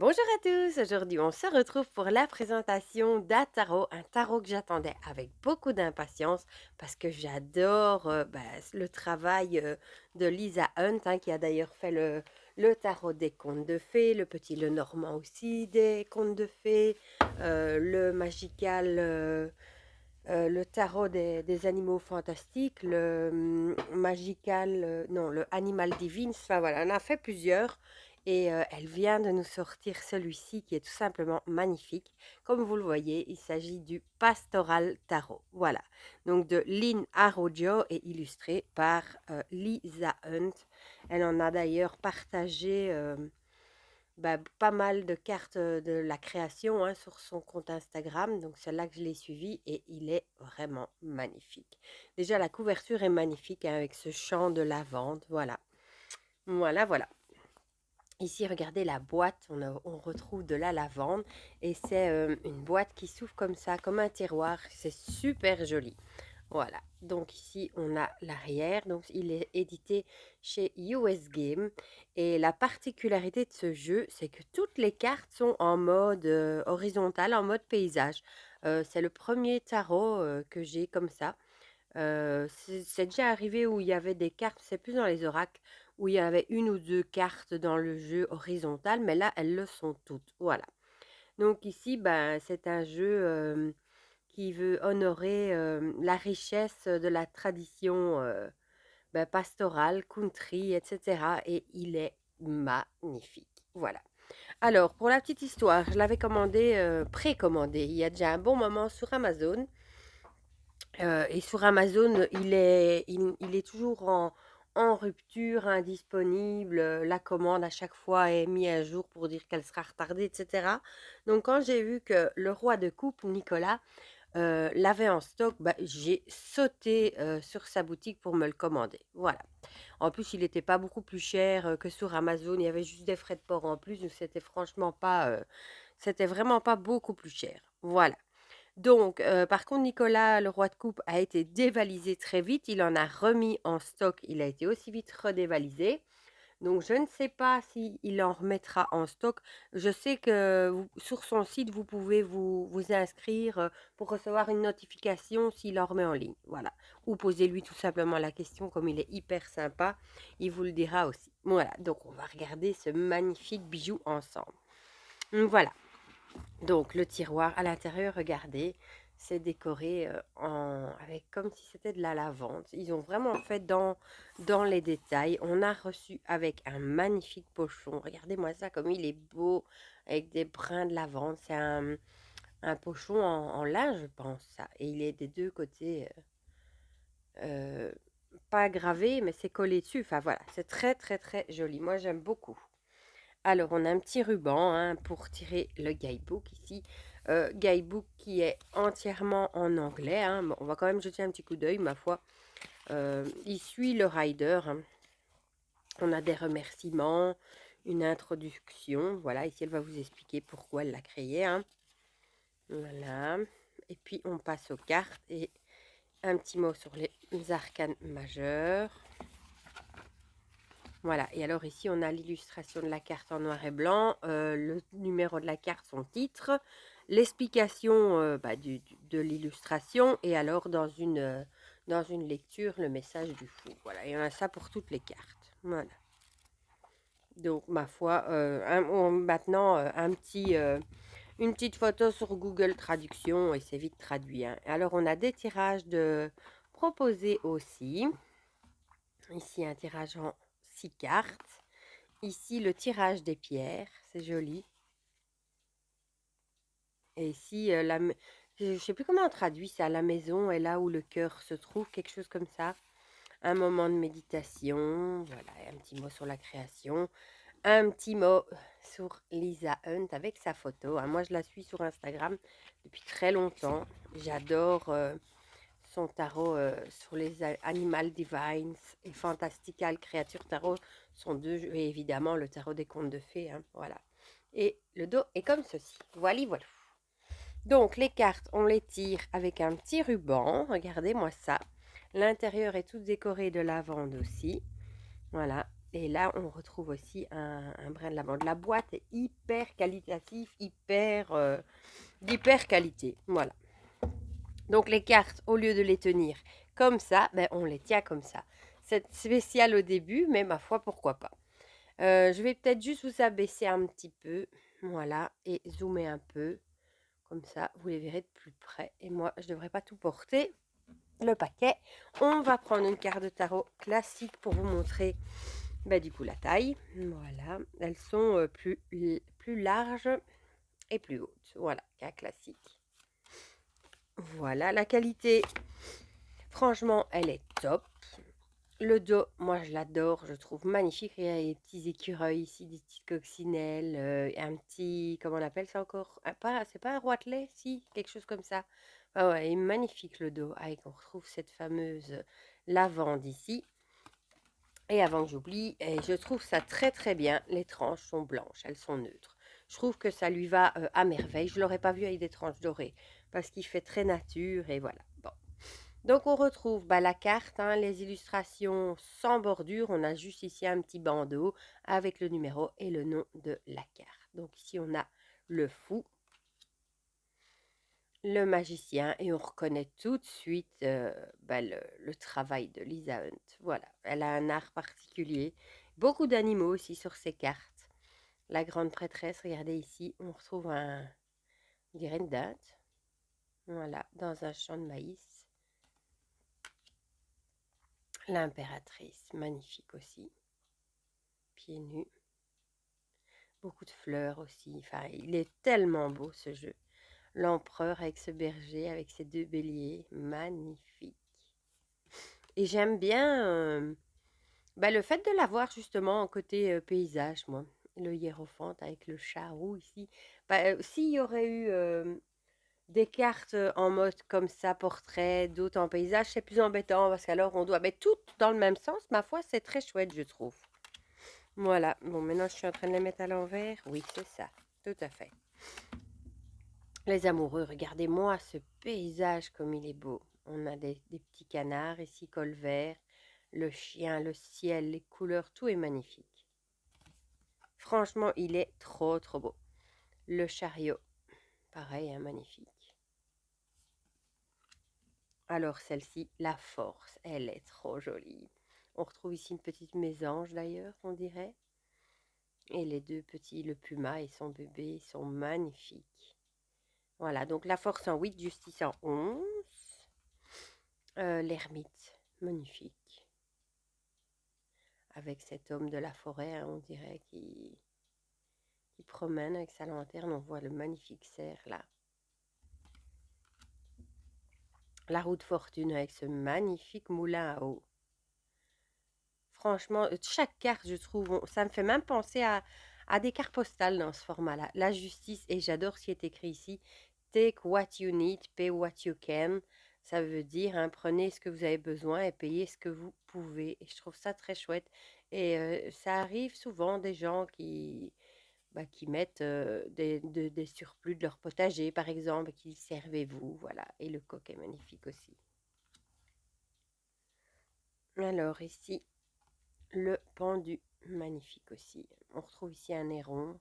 Bonjour à tous, aujourd'hui on se retrouve pour la présentation un tarot que j'attendais avec beaucoup d'impatience parce que j'adore le travail de Lisa Hunt, hein, qui a d'ailleurs fait le tarot des contes de fées, le petit Lenormand aussi des contes de fées, le magical, le tarot des animaux fantastiques, le magical, non, le animal divine, enfin voilà, on a fait plusieurs. Et elle vient de nous sortir celui-ci qui est tout simplement magnifique. Comme vous le voyez, il s'agit du Pastoral Tarot. Voilà. Donc de Lynn Arroyo et illustré par Lisa Hunt. Elle en a d'ailleurs partagé pas mal de cartes de la création, hein, sur son compte Instagram. Donc c'est là que je l'ai suivi et il est vraiment magnifique. Déjà la couverture est magnifique, hein, avec ce champ de lavande. Voilà. Voilà, voilà. Ici, regardez la boîte, on retrouve de la lavande et c'est une boîte qui s'ouvre comme ça, comme un tiroir. C'est super joli. Voilà, donc ici on a l'arrière, donc il est édité chez US Game et la particularité de ce jeu, c'est que toutes les cartes sont en mode horizontal, en mode paysage. C'est le premier tarot que j'ai comme ça. C'est déjà arrivé où il y avait des cartes, c'est plus dans les oracles, où il y avait une ou deux cartes dans le jeu horizontal, mais là elles le sont toutes. Voilà. Donc ici, ben, c'est un jeu qui veut honorer la richesse de la tradition pastorale, country, etc. Et il est magnifique. Voilà. Alors, pour la petite histoire, je l'avais commandé, précommandé, il y a déjà un bon moment sur Amazon. Et sur Amazon, il est toujours en rupture, indisponible. La commande à chaque fois est mise à jour pour dire qu'elle sera retardée, etc. Donc, quand j'ai vu que le roi de coupe, Nicolas, l'avait en stock, bah, j'ai sauté sur sa boutique pour me le commander. Voilà. En plus, il n'était pas beaucoup plus cher que sur Amazon. Il y avait juste des frais de port en plus. Donc, c'était vraiment pas beaucoup plus cher. Voilà. Donc, par contre, Nicolas, le roi de coupe, a été dévalisé très vite. Il en a remis en stock. Il a été aussi vite redévalisé. Donc, je ne sais pas s'il en remettra en stock. Je sais que sur son site, vous pouvez vous inscrire pour recevoir une notification s'il en remet en ligne. Voilà. Ou posez-lui tout simplement la question, comme il est hyper sympa. Il vous le dira aussi. Voilà. Donc, on va regarder ce magnifique bijou ensemble. Voilà. Donc le tiroir à l'intérieur, regardez, c'est décoré avec comme si c'était de la lavande. Ils ont vraiment fait dans les détails. On a reçu avec un magnifique pochon. Regardez-moi ça, comme il est beau, avec des brins de lavande. C'est un pochon en lin, je pense, ça. Et il est des deux côtés, euh, pas gravé, mais c'est collé dessus. Enfin voilà, c'est très très très joli. Moi j'aime beaucoup. Alors, on a un petit ruban, hein, pour tirer le guidebook ici. Guidebook qui est entièrement en anglais, hein. Bon, on va quand même jeter un petit coup d'œil, ma foi. Il suit le rider, hein. On a des remerciements, une introduction. Voilà, ici, elle va vous expliquer pourquoi elle l'a créé, hein. Voilà. Et puis, on passe aux cartes et un petit mot sur les arcanes majeures. Voilà, et alors ici on a l'illustration de la carte en noir et blanc, le numéro de la carte, son titre, l'explication de l'illustration et alors dans une lecture le message du fou. Voilà, et on a ça pour toutes les cartes. Voilà. Donc ma foi, maintenant une petite photo sur Google Traduction et c'est vite traduit, hein. Alors on a des tirages de proposés aussi. Ici un tirage en 6 cartes. Ici, le tirage des pierres, c'est joli. Et ici, je ne sais plus comment on traduit ça. La maison est là où le cœur se trouve, quelque chose comme ça. Un moment de méditation, voilà, et un petit mot sur la création. Un petit mot sur Lisa Hunt avec sa photo, hein. Moi, je la suis sur Instagram depuis très longtemps. J'adore son tarot sur les Animal Divines et Fantastical Creature Tarot sont deux jeux, et évidemment le tarot des contes de fées, hein, voilà. Et le dos est comme ceci. Voilà, voilà. Donc les cartes, on les tire avec un petit ruban. Regardez-moi ça. L'intérieur est tout décoré de lavande aussi. Voilà. Et là, on retrouve aussi un brin de lavande. La boîte est hyper qualitative, d'hyper qualité. Voilà. Donc les cartes, au lieu de les tenir comme ça, ben, on les tient comme ça. C'est spécial au début, mais ma foi, pourquoi pas. Je vais peut-être juste vous abaisser un petit peu. Voilà. Et zoomer un peu. Comme ça, vous les verrez de plus près. Et moi, je ne devrais pas tout porter. Le paquet. On va prendre une carte de tarot classique pour vous montrer du coup la taille. Voilà. Elles sont plus larges et plus hautes. Voilà, cas classique. Voilà, la qualité, franchement, elle est top. Le dos, moi je l'adore, je trouve magnifique. Il y a des petits écureuils ici, des petites coccinelles, un petit, comment on appelle ça encore? C'est pas un roitelet, si, quelque chose comme ça. Ah ouais, il est magnifique le dos. Avec, on retrouve cette fameuse lavande ici. Et avant que j'oublie, je trouve ça très très bien. Les tranches sont blanches, elles sont neutres. Je trouve que ça lui va à merveille. Je ne l'aurais pas vu avec des tranches dorées parce qu'il fait très nature et voilà. Bon. Donc on retrouve la carte, hein, les illustrations sans bordure. On a juste ici un petit bandeau avec le numéro et le nom de la carte. Donc ici on a le fou, le magicien et on reconnaît tout de suite le travail de Lisa Hunt. Voilà, elle a un art particulier. Beaucoup d'animaux aussi sur ses cartes. La grande prêtresse, regardez ici, on retrouve on dirait une dinde. Voilà, dans un champ de maïs. L'impératrice, magnifique aussi. Pieds nus. Beaucoup de fleurs aussi. Enfin, il est tellement beau ce jeu. L'empereur avec ce berger, avec ses deux béliers. Magnifique. Et j'aime bien le fait de l'avoir justement en côté paysage, moi. Le hiérophante avec le charou ici. S'il y aurait eu des cartes en mode comme ça, portrait, d'autres en paysage, c'est plus embêtant parce qu'alors on doit mettre toutes dans le même sens. Ma foi, c'est très chouette, je trouve. Voilà. Bon, maintenant je suis en train de les mettre à l'envers. Oui, c'est ça. Tout à fait. Les amoureux, regardez-moi ce paysage comme il est beau. On a des petits canards ici, col vert, le chien, le ciel, les couleurs, tout est magnifique. Franchement, il est trop, trop beau. Le chariot, pareil, hein, magnifique. Alors celle-ci, la force, elle est trop jolie. On retrouve ici une petite mésange d'ailleurs, on dirait. Et les deux petits, le puma et son bébé, sont magnifiques. Voilà, donc la force en 8, justice en 11. L'ermite, magnifique. Avec cet homme de la forêt, hein, on dirait, qui promène avec sa lanterne. On voit le magnifique cerf là. La roue de fortune avec ce magnifique moulin à eau. Franchement, chaque carte, je trouve, ça me fait même penser à des cartes postales dans ce format-là. La justice, et j'adore ce qui est écrit ici. Take what you need, pay what you can. Ça veut dire, hein, prenez ce que vous avez besoin et payez ce que vous pouvez. Et je trouve ça très chouette. Et ça arrive souvent des gens qui mettent des surplus de leur potager, par exemple, et qui servez-vous. Voilà. Et le coq est magnifique aussi. Alors ici, le pendu, magnifique aussi. On retrouve ici un héron.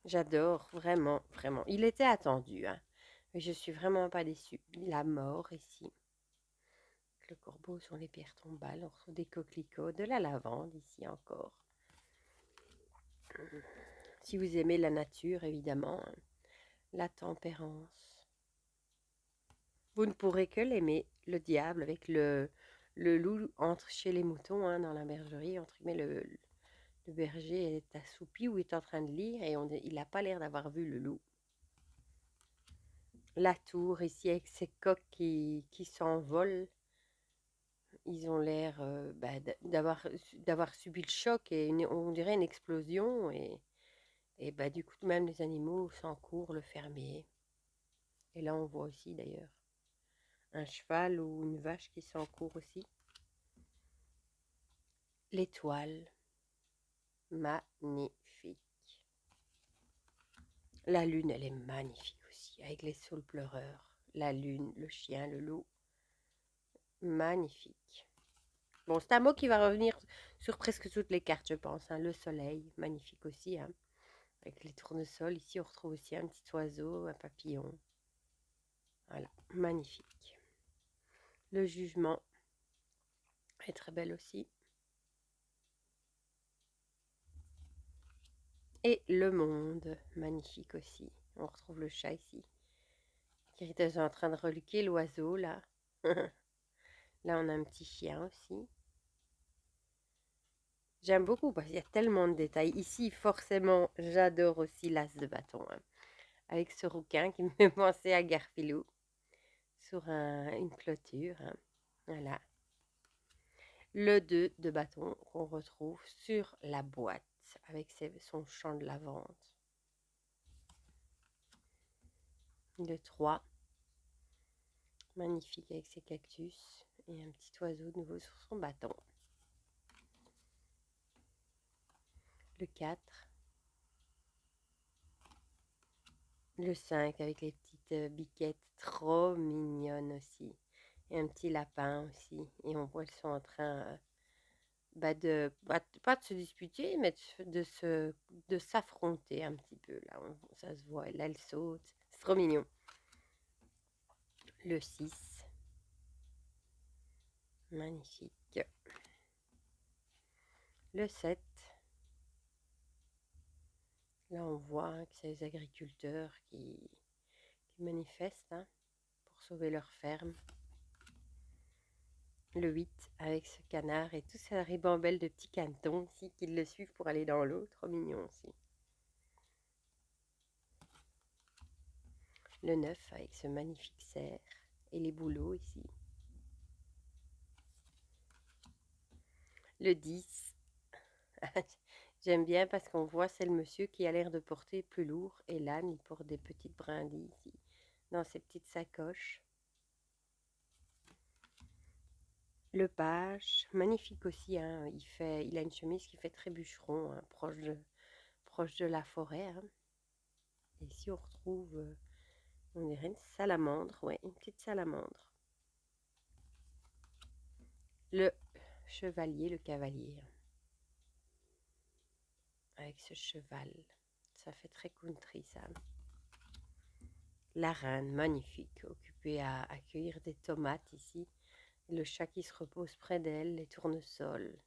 J'adore, vraiment, vraiment. Il était attendu, hein. Mais je suis vraiment pas déçue. La mort ici. Le corbeau sur les pierres tombales. On retrouve des coquelicots, de la lavande ici encore. Si vous aimez la nature, évidemment. Hein. La tempérance. Vous ne pourrez que l'aimer. Le diable avec le loup entre chez les moutons, hein, dans la bergerie. Entre guillemets, le berger est assoupi ou est en train de lire et il n'a pas l'air d'avoir vu le loup. La tour ici avec ces coqs qui s'envolent. Ils ont l'air d'avoir subi le choc et on dirait une explosion. Et du coup, même les animaux s'encourent, le fermier. Et là, on voit aussi d'ailleurs un cheval ou une vache qui s'encourt aussi. L'étoile, magnifique. La lune, elle est magnifique aussi, avec les saules pleureurs. La lune, le chien, le loup, magnifique. Bon, c'est un mot qui va revenir sur presque toutes les cartes, je pense, hein. Le soleil, magnifique aussi, hein, avec les tournesols. Ici, on retrouve aussi un petit oiseau, un papillon. Voilà, magnifique. Le jugement est très belle aussi. Et le monde, magnifique aussi. On retrouve le chat ici, qui est en train de reluquer l'oiseau, là. Là, on a un petit chien aussi. J'aime beaucoup parce qu'il y a tellement de détails. Ici, forcément, j'adore aussi l'as de bâton, hein, avec ce rouquin qui me fait penser à Garfilou sur une clôture, hein. Voilà. Le 2 de bâton qu'on retrouve sur la boîte avec son champ de lavande. Le 3, magnifique avec ses cactus et un petit oiseau de nouveau sur son bâton. Le 4, le 5 avec les petites biquettes trop mignonnes aussi. Et un petit lapin aussi. Et on voit qu'ils sont en train pas de se disputer, mais de s'affronter un petit peu. Là, ça se voit. Là, elle saute. C'est trop mignon. Le 6, magnifique. Le 7, là, on voit, hein, que c'est les agriculteurs qui manifestent, hein, pour sauver leur ferme. Le 8, avec ce canard et toute cette ribambelle de petits canetons ici qui le suivent pour aller dans l'eau. Trop mignon aussi. Le 9, avec ce magnifique cerf et les bouleaux ici. Le 10, j'aime bien parce qu'on voit c'est le monsieur qui a l'air de porter plus lourd et l'âne il porte des petites brindilles ici dans ses petites sacoches. Le page, magnifique aussi, hein, il a une chemise qui fait très bûcheron, hein, proche de la forêt, hein. Et ici on retrouve, on dirait une salamandre, ouais, une petite salamandre. Le chevalier, le cavalier, hein, avec ce cheval, ça fait très country ça. La reine, magnifique, occupée à accueillir des tomates ici. Le chat qui se repose près d'elle, les tournesols.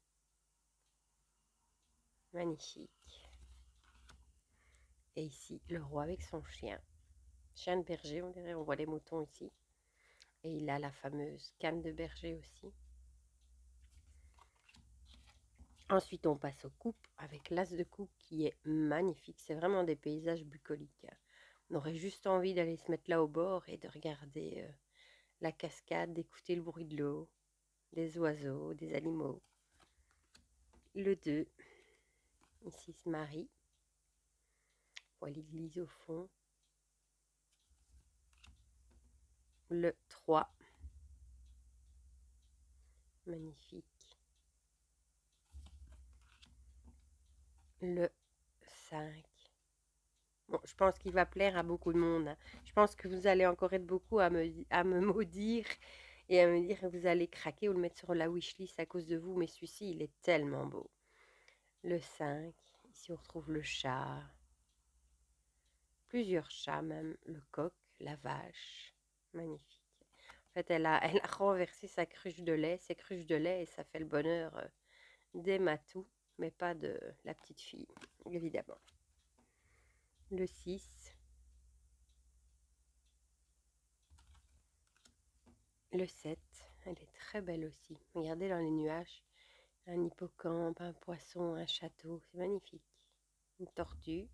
Magnifique. Et ici, le roi avec son chien. Chien de berger, on dirait, on voit les moutons ici. Et il a la fameuse canne de berger aussi. Ensuite, on passe aux coupes avec l'as de coupe qui est magnifique. C'est vraiment des paysages bucoliques, hein. On aurait juste envie d'aller se mettre là au bord et de regarder la cascade, d'écouter le bruit de l'eau, des oiseaux, des animaux. Le 2, ici se marie. On voit l'église au fond. Le 3, magnifique. Le 5. Bon, je pense qu'il va plaire à beaucoup de monde, hein. Je pense que vous allez encore être beaucoup à me maudire et à me dire que vous allez craquer ou le mettre sur la wishlist à cause de vous, mais celui-ci, il est tellement beau. Le 5, ici on retrouve le chat, plusieurs chats même, le coq, la vache, magnifique. En fait, elle a renversé sa cruche de lait, ses cruches de lait, et ça fait le bonheur des matous, mais pas de la petite fille, évidemment. Le 6, le 7, elle est très belle aussi. Regardez dans les nuages, un hippocampe, un poisson, un château, c'est magnifique. Une tortue,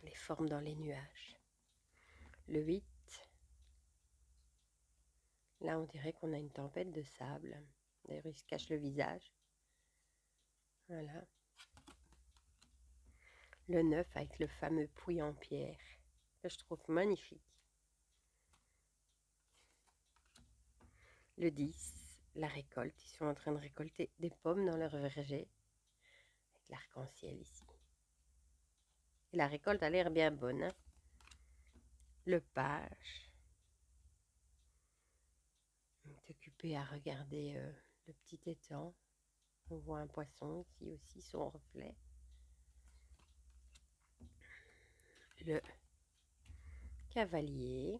les formes dans les nuages. Le 8, là on dirait qu'on a une tempête de sable. D'ailleurs il se cache le visage. Voilà. Le 9 avec le fameux puits en pierre, que je trouve magnifique. Le 10, la récolte. Ils sont en train de récolter des pommes dans leur verger. Avec l'arc-en-ciel ici. Et la récolte a l'air bien bonne, hein. Le page. Il est occupé à regarder le petit étang. On voit un poisson ici aussi, son reflet. Le cavalier.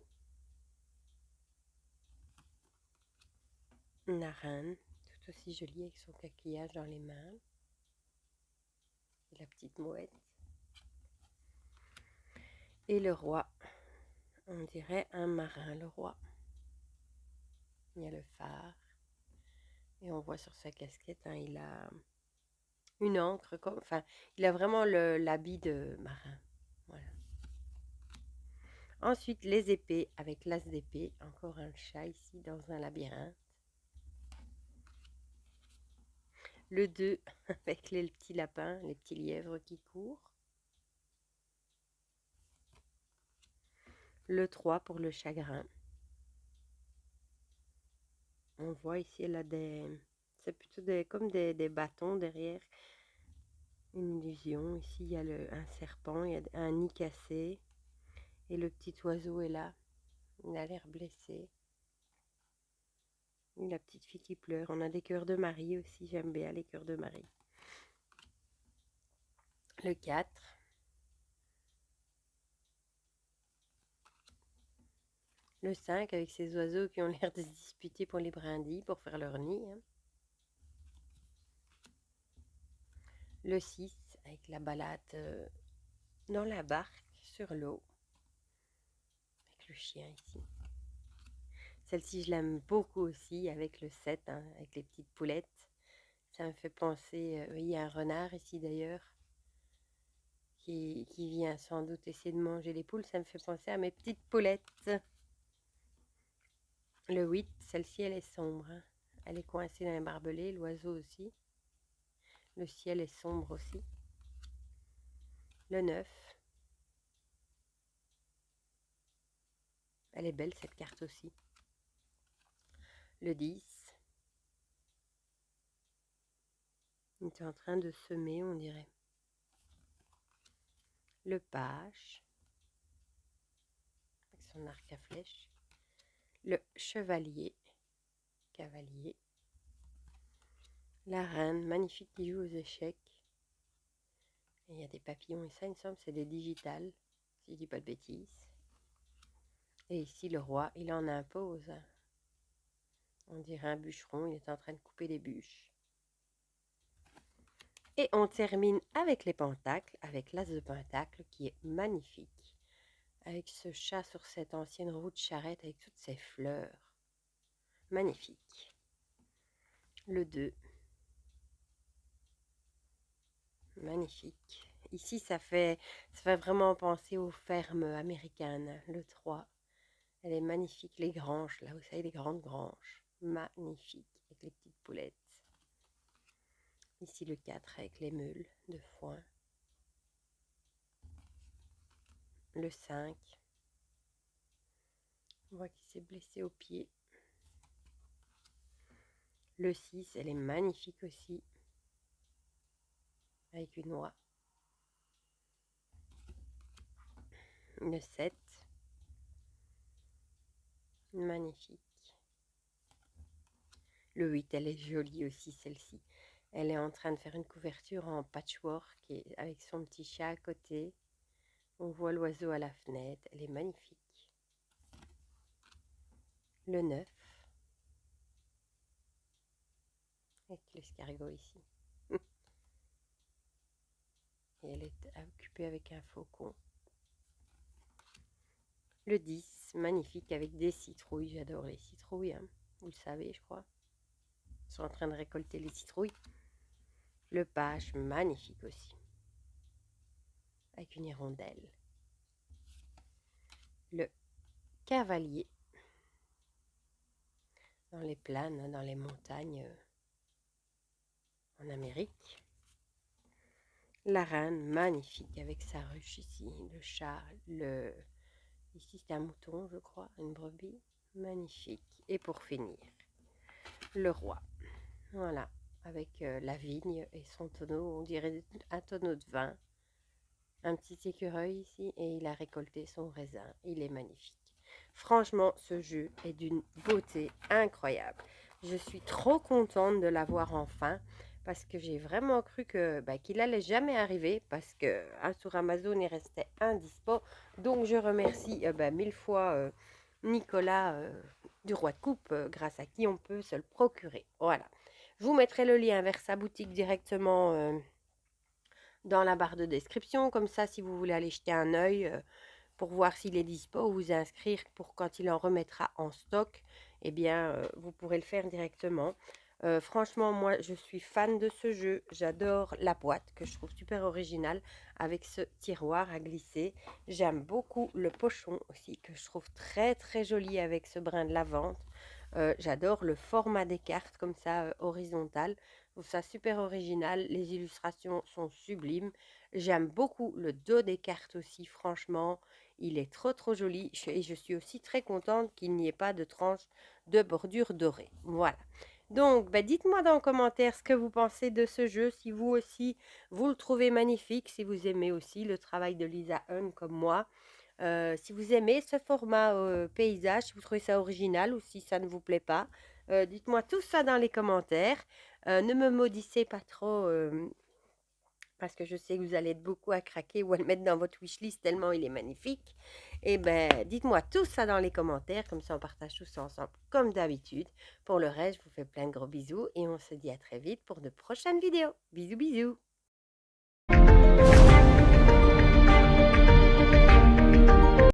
La reine, tout aussi jolie avec son coquillage dans les mains. Et la petite mouette. Et le roi. On dirait un marin, le roi. Il y a le phare. Et on voit sur sa casquette, hein, il a une encre, enfin, il a vraiment l'habit de marin. Voilà. Ensuite, les épées avec l'as d'épée. Encore un chat ici dans un labyrinthe. Le 2 avec les petits lapins, les petits lièvres qui courent. Le 3 pour le chagrin. On voit ici, elle a c'est plutôt comme des bâtons derrière. Une illusion. Ici, il y a un serpent, il y a un nid cassé. Et le petit oiseau est là. Il a l'air blessé. Et la petite fille qui pleure. On a des cœurs de Marie aussi. J'aime bien les cœurs de Marie. Le 4. Le 5 avec ces oiseaux qui ont l'air de se disputer pour les brindilles, pour faire leur nid. Hein. Le 6 avec la balade dans la barque sur l'eau. Avec le chien ici. Celle-ci, je l'aime beaucoup aussi avec le 7, hein, avec les petites poulettes. Ça me fait penser, il y a un renard ici d'ailleurs, qui vient sans doute essayer de manger les poules. Ça me fait penser à mes petites poulettes. Le 8, celle-ci, elle est sombre. Hein. Elle est coincée dans les barbelés, l'oiseau aussi. Le ciel est sombre aussi. Le 9. Elle est belle cette carte aussi. Le 10. Il est en train de semer, on dirait. Le page. Avec son arc à flèche. Le chevalier. Cavalier. La reine, magnifique qui joue aux échecs. Et il y a des papillons et ça, il me semble, c'est des digitales, si je dis pas de bêtises. Et ici, le roi, il en impose. On dirait un bûcheron, il est en train de couper des bûches. Et on termine avec les pentacles, avec l'as de pentacle qui est magnifique. Avec ce chat sur cette ancienne roue de charrette avec toutes ces fleurs. Magnifique. Le 2. Magnifique. Ici, ça fait vraiment penser aux fermes américaines. Le 3. Elle est magnifique, les granges, là, vous savez, les grandes granges. Magnifique, avec les petites poulettes. Ici, le 4 avec les meules de foin. Le 5. On voit qu'il s'est blessé au pied. Le 6, elle est magnifique aussi. Avec une oie. Le 7. Magnifique. Le 8, elle est jolie aussi, celle-ci. Elle est en train de faire une couverture en patchwork avec son petit chat à côté. On voit l'oiseau à la fenêtre. Elle est magnifique. Le 9. Avec l'escargot ici. Et elle est occupée avec un faucon. Le 10, magnifique avec des citrouilles. J'adore les citrouilles, hein. Vous le savez, je crois. Ils sont en train de récolter les citrouilles. Le page, magnifique aussi. Avec une hirondelle. Le cavalier. Dans les plaines, dans les montagnes en Amérique. La reine, magnifique avec sa ruche ici. Le chat, ici c'est un mouton, je crois, une brebis. Magnifique. Et pour finir, le roi. Voilà, avec la vigne et son tonneau, on dirait un tonneau de vin. Un petit écureuil ici et il a récolté son raisin. Il est magnifique. Franchement, ce jeu est d'une beauté incroyable. Je suis trop contente de l'avoir enfin parce que j'ai vraiment cru que qu'il allait jamais arriver parce que sur Amazon il restait indispo. Donc je remercie mille fois Nicolas du Roi de Coupe, grâce à qui on peut se le procurer. Voilà. Je vous mettrai le lien vers sa boutique directement dans la barre de description. Comme ça, si vous voulez aller jeter un œil pour voir s'il est dispo ou vous inscrire pour quand il en remettra en stock, eh bien, vous pourrez le faire directement. Franchement, moi, je suis fan de ce jeu. J'adore la boîte que je trouve super originale avec ce tiroir à glisser. J'aime beaucoup le pochon aussi que je trouve très très joli avec ce brin de lavande. J'adore le format des cartes comme ça, horizontal. Je trouve ça super original. Les illustrations sont sublimes. J'aime beaucoup le dos des cartes aussi, franchement. Il est trop trop joli et je suis aussi très contente qu'il n'y ait pas de tranche de bordure dorée. Voilà. Donc, dites-moi dans les commentaires ce que vous pensez de ce jeu, si vous aussi vous le trouvez magnifique, si vous aimez aussi le travail de Lisa Hunn comme moi. Si vous aimez ce format paysage, si vous trouvez ça original ou si ça ne vous plaît pas, dites-moi tout ça dans les commentaires. Ne me maudissez pas trop parce que je sais que vous allez être beaucoup à craquer ou à le mettre dans votre wishlist tellement il est magnifique. Et dites-moi tout ça dans les commentaires, comme ça on partage tout ça ensemble comme d'habitude. Pour le reste, je vous fais plein de gros bisous et on se dit à très vite pour de prochaines vidéos. Bisous bisous.